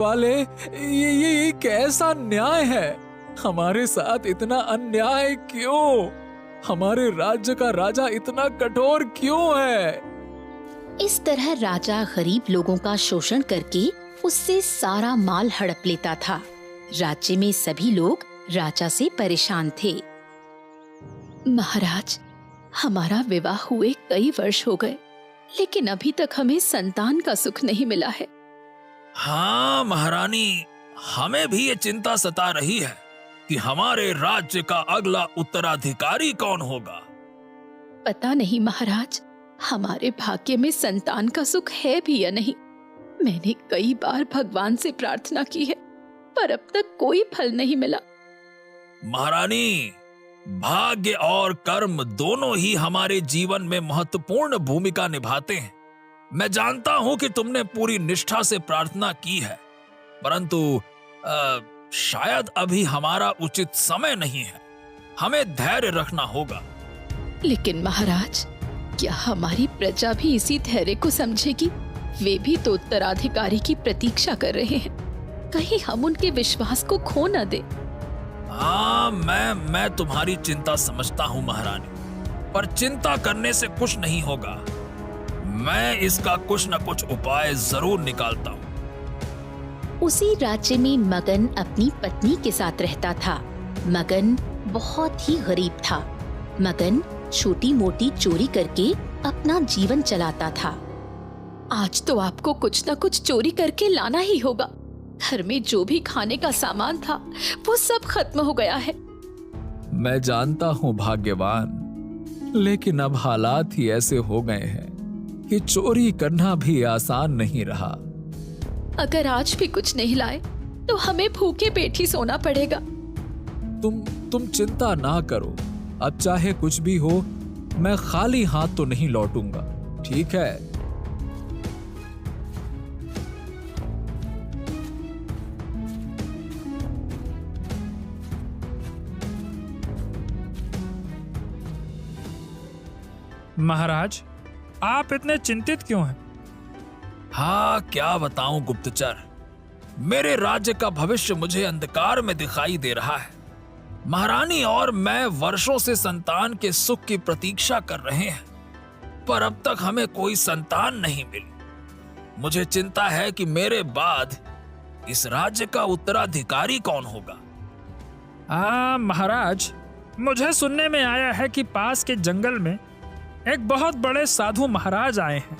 वाले, ये कैसा न्याय है? हमारे साथ इतना अन्याय क्यों? हमारे राज्य का राजा इतना कठोर क्यों है? इस तरह राजा गरीब लोगों का शोषण करके उससे सारा माल हड़प लेता था। राज्य में सभी लोग राजा से परेशान थे। महाराज, हमारा विवाह हुए कई वर्ष हो गए, लेकिन अभी तक हमें संतान का सुख नहीं मिला है। हाँ महारानी, हमें भी ये चिंता सता रही है कि हमारे राज्य का अगला उत्तराधिकारी कौन होगा। पता नहीं महाराज, हमारे भाग्य में संतान का सुख है भी या नहीं। मैंने कई बार भगवान से प्रार्थना की है, पर अब तक कोई फल नहीं मिला। महारानी, भाग्य और कर्म दोनों ही हमारे जीवन में महत्वपूर्ण भूमिका निभाते हैं। मैं जानता हूं कि तुमने पूरी निष्ठा से प्रार्थना की है, परंतु शायद अभी हमारा उचित समय नहीं है। हमें धैर्य रखना होगा। लेकिन महाराज, क्या हमारी प्रजा भी इसी धैर्य को समझेगी? वे भी तो उत्तराधिकारी की प्रतीक्षा कर रहे हैं। कहीं हम उनके विश्वास को खो न दे। हाँ, मैं तुम्हारी चिंता समझता हूँ महारानी, पर चिंता करने से कुछ नहीं होगा। मैं इसका कुछ न कुछ उपाय जरूर निकालता हूँ। उसी राज्य में मगन अपनी पत्नी के साथ रहता था। मगन बहुत ही गरीब था। मगन छोटी मोटी चोरी करके अपना जीवन चलाता था। आज तो आपको कुछ न कुछ चोरी करके लाना ही होगा। घर में जो भी खाने का सामान था वो सब खत्म हो गया है। मैं जानता हूँ भाग्यवान, लेकिन अब हालात ही ऐसे हो गए हैं कि चोरी करना भी आसान नहीं रहा। अगर आज भी कुछ नहीं लाए तो हमें भूखे पेट ही सोना पड़ेगा। तुम चिंता ना करो। अब चाहे कुछ भी हो, मैं खाली हाथ तो नहीं लौटूंगा, ठीक है? महाराज, आप इतने चिंतित क्यों हैं? हाँ, क्या बताऊं गुप्तचर, मेरे राज्य का भविष्य मुझे अंधकार में दिखाई दे रहा है। महारानी और मैं वर्षों से संतान के सुख की प्रतीक्षा कर रहे हैं, पर अब तक हमें कोई संतान नहीं मिली। मुझे चिंता है कि मेरे बाद इस राज्य का उत्तराधिकारी कौन होगा। महाराज, मुझे सुनने में आया है कि पास के जंगल में एक बहुत बड़े साधु महाराज आए हैं।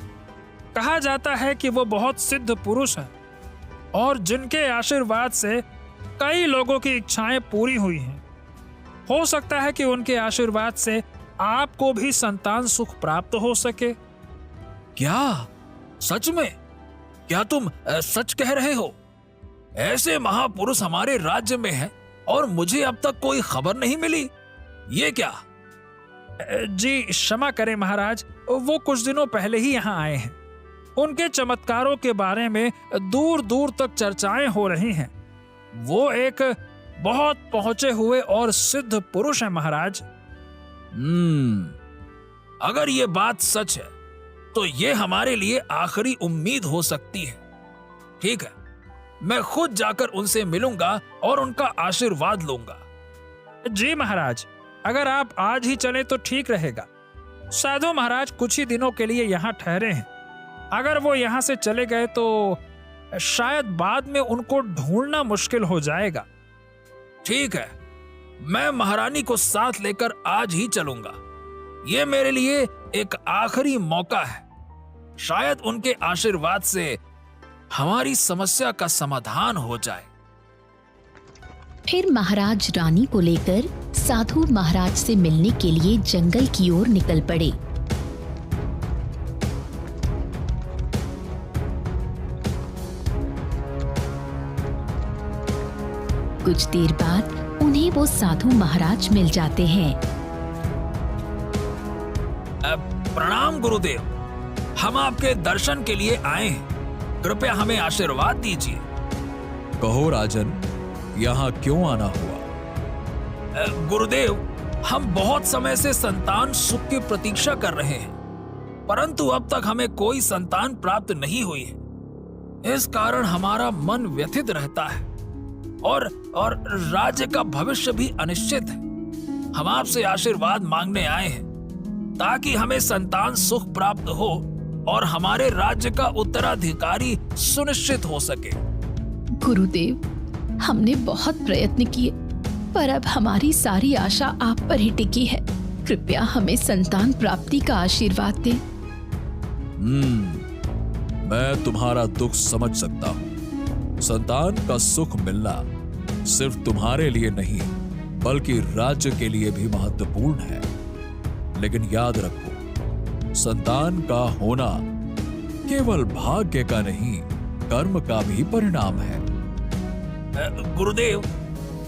कहा जाता है कि वो बहुत सिद्ध पुरुष हैं और जिनके आशीर्वाद से कई लोगों की इच्छाएं पूरी हुई हैं। हो सकता है कि उनके आशीर्वाद से आपको भी संतान सुख प्राप्त हो सके। क्या? सच में? क्या तुम सच कह रहे हो? ऐसे महापुरुष हमारे राज्य में हैं और मुझे अब तक कोई खबर नहीं मिली। ये क्या? जी क्षमा करें महाराज, वो कुछ दिनों पहले ही यहाँ आए हैं। उनके चमत्कारों के बारे में दूर दूर तक चर्चाएं हो रही हैं। वो एक बहुत पहुंचे हुए और सिद्ध पुरुष हैं महाराज। अगर ये बात सच है तो ये हमारे लिए आखिरी उम्मीद हो सकती है। ठीक है, मैं खुद जाकर उनसे मिलूंगा और उनका आशीर्वाद लूंगा। जी महाराज, अगर आप आज ही चलें तो ठीक रहेगा। साधु महाराज कुछ ही दिनों के लिए यहाँ ठहरे हैं। अगर वो यहाँ से चले गए तो शायद बाद में उनको ढूंढना मुश्किल हो जाएगा। ठीक है, मैं महारानी को साथ लेकर आज ही चलूंगा। ये मेरे लिए एक आखिरी मौका है। शायद उनके आशीर्वाद से हमारी समस्या का समाधान हो जाए। फिर महाराज रानी को लेकर साधु महाराज से मिलने के लिए जंगल की ओर निकल पड़े। कुछ देर बाद उन्हें वो साधु महाराज मिल जाते हैं। प्रणाम गुरुदेव, हम आपके दर्शन के लिए आए हैं। कृपया हमें आशीर्वाद दीजिए। कहो राजन, यहाँ क्यों आना हुआ? गुरुदेव, हम बहुत समय से संतान सुख की प्रतीक्षा कर रहे हैं, परंतु अब तक हमें कोई संतान प्राप्त नहीं हुई है। इस कारण हमारा मन व्यथित रहता है और राज्य का भविष्य भी अनिश्चित है। हम आपसे आशीर्वाद मांगने आए हैं ताकि हमें संतान सुख प्राप्त हो और हमारे राज्य का उत्तराधिकारी सुनिश्चित हो सके। गुरुदेव, हमने बहुत प्रयत्न किए, पर अब हमारी सारी आशा आप पर ही टिकी है। कृपया हमें संतान प्राप्ति का आशीर्वाद दें। मैं तुम्हारा दुख समझ सकता हूँ। संतान का सुख मिलना सिर्फ तुम्हारे लिए नहीं बल्कि राज्य के लिए भी महत्वपूर्ण है। लेकिन याद रखो, संतान का होना केवल भाग्य का नहीं, कर्म का भी परिणाम है। गुरुदेव,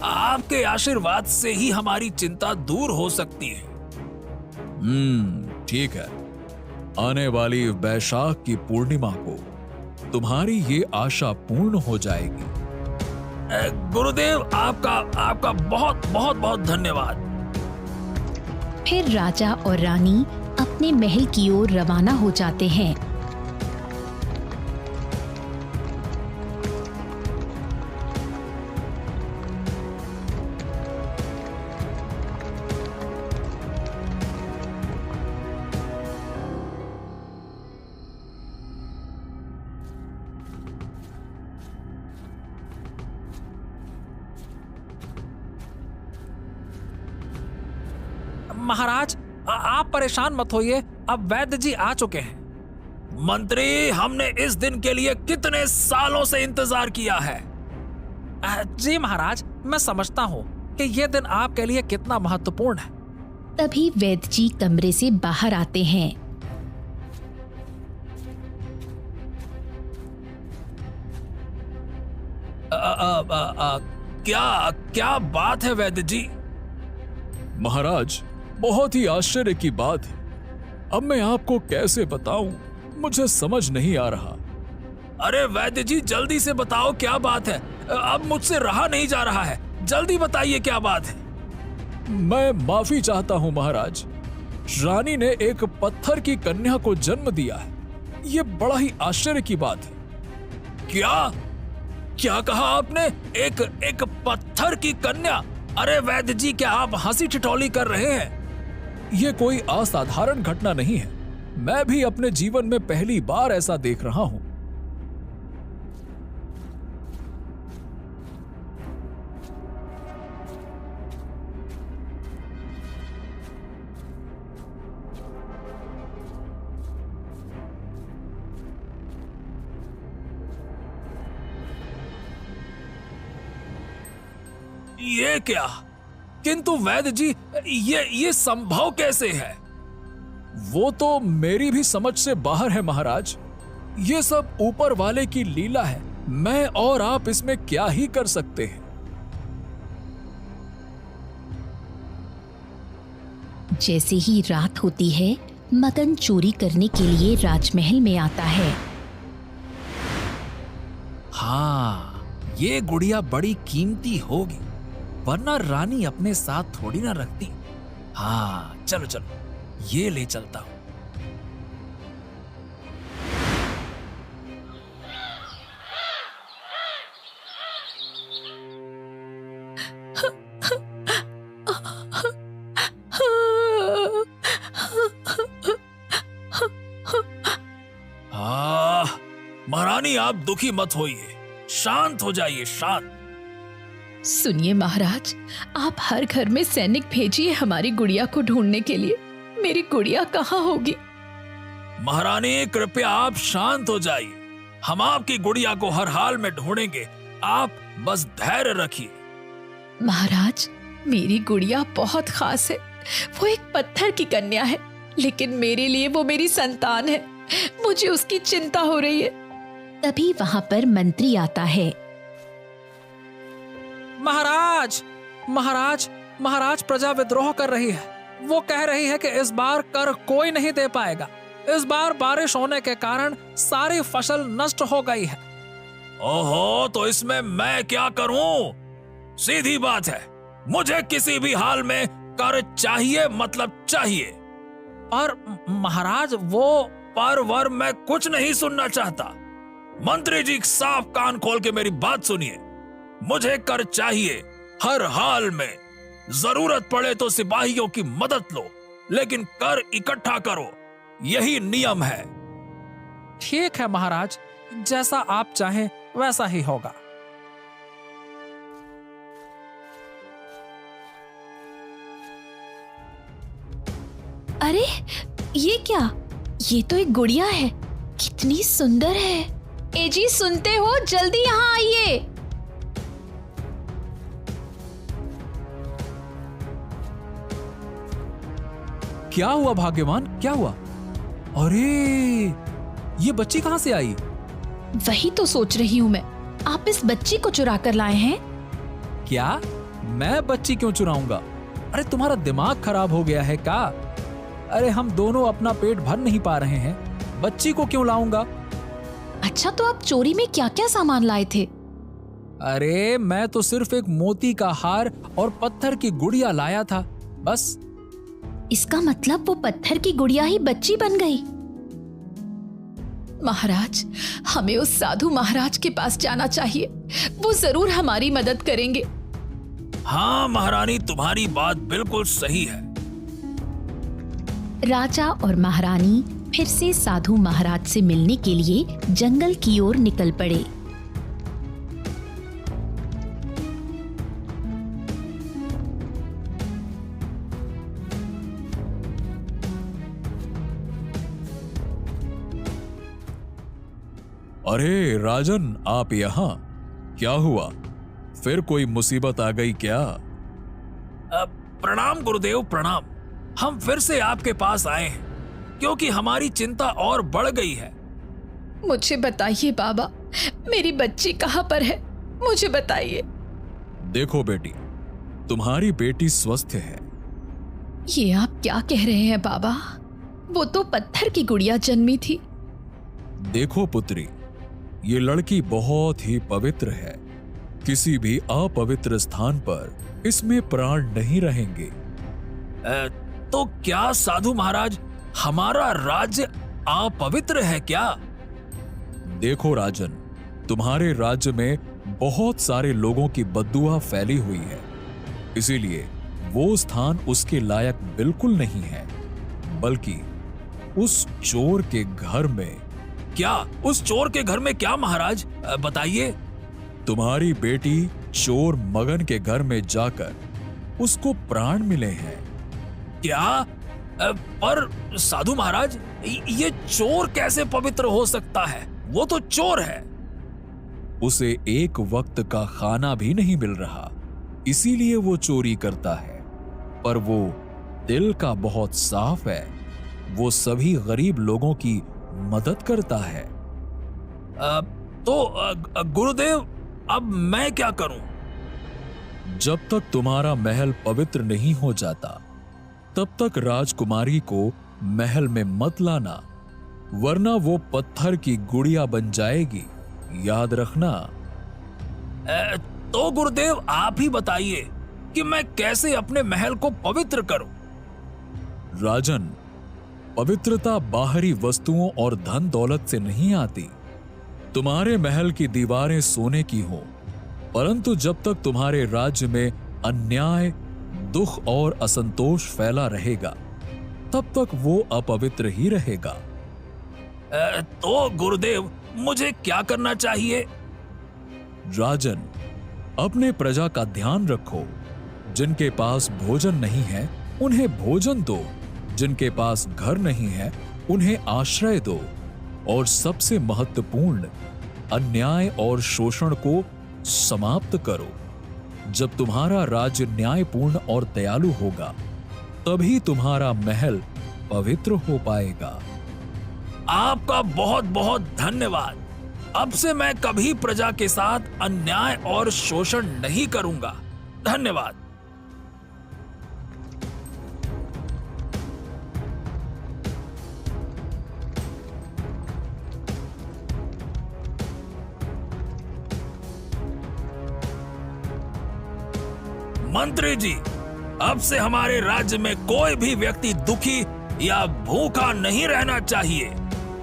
आपके आशीर्वाद से ही हमारी चिंता दूर हो सकती है। ठीक है। आने वाली वैशाख की पूर्णिमा को तुम्हारी ये आशा पूर्ण हो जाएगी। गुरुदेव, आपका बहुत बहुत बहुत धन्यवाद। फिर राजा और रानी अपने महल की ओर रवाना हो जाते हैं। महाराज, आप परेशान मत होइए, अब वैद्य जी आ चुके हैं। मंत्री, हमने इस दिन के लिए कितने सालों से इंतजार किया है। जी महाराज, मैं समझता हूँ कि यह दिन आपके लिए कितना महत्वपूर्ण है। तभी वैद्य जी कमरे से बाहर आते हैं। क्या बात है वैद्य जी? महाराज, बहुत ही आश्चर्य की बात है। अब मैं आपको कैसे बताऊं, मुझे समझ नहीं आ रहा। अरे वैद्य जी, जल्दी से बताओ क्या बात है। अब मुझसे रहा नहीं जा रहा है, जल्दी बताइए क्या बात है। मैं माफी चाहता हूं महाराज। रानी ने एक पत्थर की कन्या को जन्म दिया है। ये बड़ा ही आश्चर्य की बात है। क्या कहा आपने? एक पत्थर की कन्या? अरे वैद्य जी, क्या आप हंसी ठिठोली कर रहे हैं? ये कोई असाधारण घटना नहीं है। मैं भी अपने जीवन में पहली बार ऐसा देख रहा हूं। ये क्या? किंतु वैद्य जी, ये संभव कैसे है? वो तो मेरी भी समझ से बाहर है महाराज। ये सब ऊपर वाले की लीला है। मैं और आप इसमें क्या ही कर सकते हैं। जैसे ही रात होती है, मगन चोरी करने के लिए राजमहल में आता है। हाँ, ये गुड़िया बड़ी कीमती होगी, वरना रानी अपने साथ थोड़ी ना रखती। हाँ, चलो चलो, ये ले चलता हूं। महारानी, आप दुखी मत होइए, शांत हो जाइए, शांत। सुनिए महाराज, आप हर घर में सैनिक भेजिए हमारी गुड़िया को ढूंढने के लिए। मेरी गुड़िया कहाँ होगी? महारानी, कृपया आप शांत हो जाइए। हम आपकी गुड़िया को हर हाल में ढूंढेंगे, आप बस धैर्य रखिए। महाराज, मेरी गुड़िया बहुत खास है। वो एक पत्थर की कन्या है, लेकिन मेरे लिए वो मेरी संतान है। मुझे उसकी चिंता हो रही है। तभी वहां पर मंत्री आता है। महाराज, महाराज, महाराज, प्रजा विद्रोह कर रही है। वो कह रही है कि इस बार कर कोई नहीं दे पाएगा। इस बार बारिश होने के कारण सारी फसल नष्ट हो गई है। ओहो, तो इसमें मैं क्या करूं? सीधी बात है, मुझे किसी भी हाल में कर चाहिए, मतलब चाहिए। और महाराज, वो पर वर मैं कुछ नहीं सुनना चाहता। मंत्री जी, साफ कान खोल के मेरी बात सुनिए। मुझे कर चाहिए, हर हाल में। जरूरत पड़े तो सिपाहियों की मदद लो, लेकिन कर इकट्ठा करो, यही नियम है। ठीक है महाराज, जैसा आप चाहें वैसा ही होगा। अरे ये क्या? ये तो एक गुड़िया है, कितनी सुंदर है। ए जी, सुनते हो? जल्दी यहाँ आइए। क्या हुआ भाग्यवान, क्या हुआ? अरे ये बच्ची कहां से आई? वही तो सोच रही हूँ मैं, आप इस बच्ची को चुरा कर लाए हैं? क्या? मैं बच्ची क्यों चुराऊंगा? अरे तुम्हारा दिमाग खराब हो गया है क्या? अरे हम दोनों अपना पेट भर नहीं पा रहे हैं, बच्ची को क्यों लाऊंगा? अच्छा, तो आप चोरी में क्या क्या सामान लाए थे? अरे मैं तो सिर्फ एक मोती का हार और पत्थर की गुड़िया लाया था, बस। इसका मतलब वो पत्थर की गुड़िया ही बच्ची बन गई। महाराज, हमें उस साधु महाराज के पास जाना चाहिए, वो जरूर हमारी मदद करेंगे। हाँ महारानी, तुम्हारी बात बिल्कुल सही है। राजा और महारानी फिर से साधु महाराज से मिलने के लिए जंगल की ओर निकल पड़े। अरे राजन, आप यहाँ? क्या हुआ? फिर कोई मुसीबत आ गई क्या? प्रणाम गुरुदेव, प्रणाम। हम फिर से आपके पास आए हैं क्योंकि हमारी चिंता और बढ़ गई है। मुझे बताइए बाबा, मेरी बच्ची कहाँ पर है? मुझे बताइए। देखो बेटी, तुम्हारी बेटी स्वस्थ है। ये आप क्या कह रहे हैं बाबा? वो तो पत्थर की गुड़िया जन्मी थी। देखो पुत्री, ये लड़की बहुत ही पवित्र है। किसी भी अपवित्र स्थान पर इसमें प्राण नहीं रहेंगे। तो क्या साधु महाराज, हमारा राज्य अपवित्र है क्या? देखो राजन, तुम्हारे राज्य में बहुत सारे लोगों की बद्दुआ फैली हुई है, इसीलिए वो स्थान उसके लायक बिल्कुल नहीं है। बल्कि उस चोर के घर में। क्या? उस चोर के घर में क्या महाराज, बताइए। तुम्हारी बेटी चोर मगन के घर में जाकर उसको प्राण मिले हैं। क्या? पर साधु महाराज, ये चोर कैसे पवित्र हो सकता है? वो तो चोर है। उसे एक वक्त का खाना भी नहीं मिल रहा, इसीलिए वो चोरी करता है। पर वो दिल का बहुत साफ है, वो सभी गरीब लोगों की मदद करता है। तो गुरुदेव, अब मैं क्या करूं? जब तक तुम्हारा महल पवित्र नहीं हो जाता, तब तक राजकुमारी को महल में मत लाना, वरना वो पत्थर की गुड़िया बन जाएगी, याद रखना। तो गुरुदेव, आप ही बताइए कि मैं कैसे अपने महल को पवित्र करूं? राजन, पवित्रता बाहरी वस्तुओं और धन दौलत से नहीं आती। तुम्हारे महल की दीवारें सोने की हो, परंतु जब तक तुम्हारे राज्य में अन्याय, दुख और असंतोष फैला रहेगा, तब तक वो अपवित्र ही रहेगा। तो गुरुदेव, मुझे क्या करना चाहिए? राजन, अपने प्रजा का ध्यान रखो। जिनके पास भोजन नहीं है उन्हें भोजन दो, जिनके पास घर नहीं है उन्हें आश्रय दो, और सबसे महत्वपूर्ण, अन्याय और शोषण को समाप्त करो। जब तुम्हारा राज्य न्यायपूर्ण और दयालु होगा, तभी तुम्हारा महल पवित्र हो पाएगा। आपका बहुत बहुत धन्यवाद। अब से मैं कभी प्रजा के साथ अन्याय और शोषण नहीं करूंगा। धन्यवाद। मंत्री जी, अब से हमारे राज्य में कोई भी व्यक्ति दुखी या भूखा नहीं रहना चाहिए।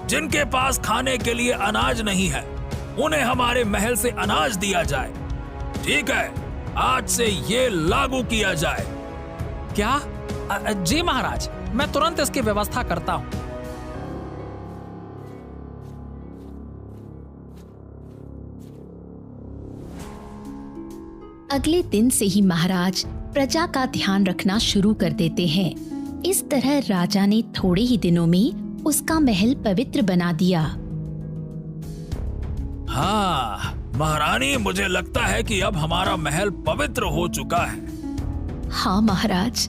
जिनके पास खाने के लिए अनाज नहीं है, उन्हें हमारे महल से अनाज दिया जाए। ठीक है, आज से ये लागू किया जाए। क्या? जी महाराज, मैं तुरंत इसकी व्यवस्था करता हूँ। अगले दिन से ही महाराज प्रजा का ध्यान रखना शुरू कर देते हैं। इस तरह राजा ने थोड़े ही दिनों में उसका महल पवित्र बना दिया। हाँ महारानी, मुझे लगता है कि अब हमारा महल पवित्र हो चुका है। हाँ महाराज,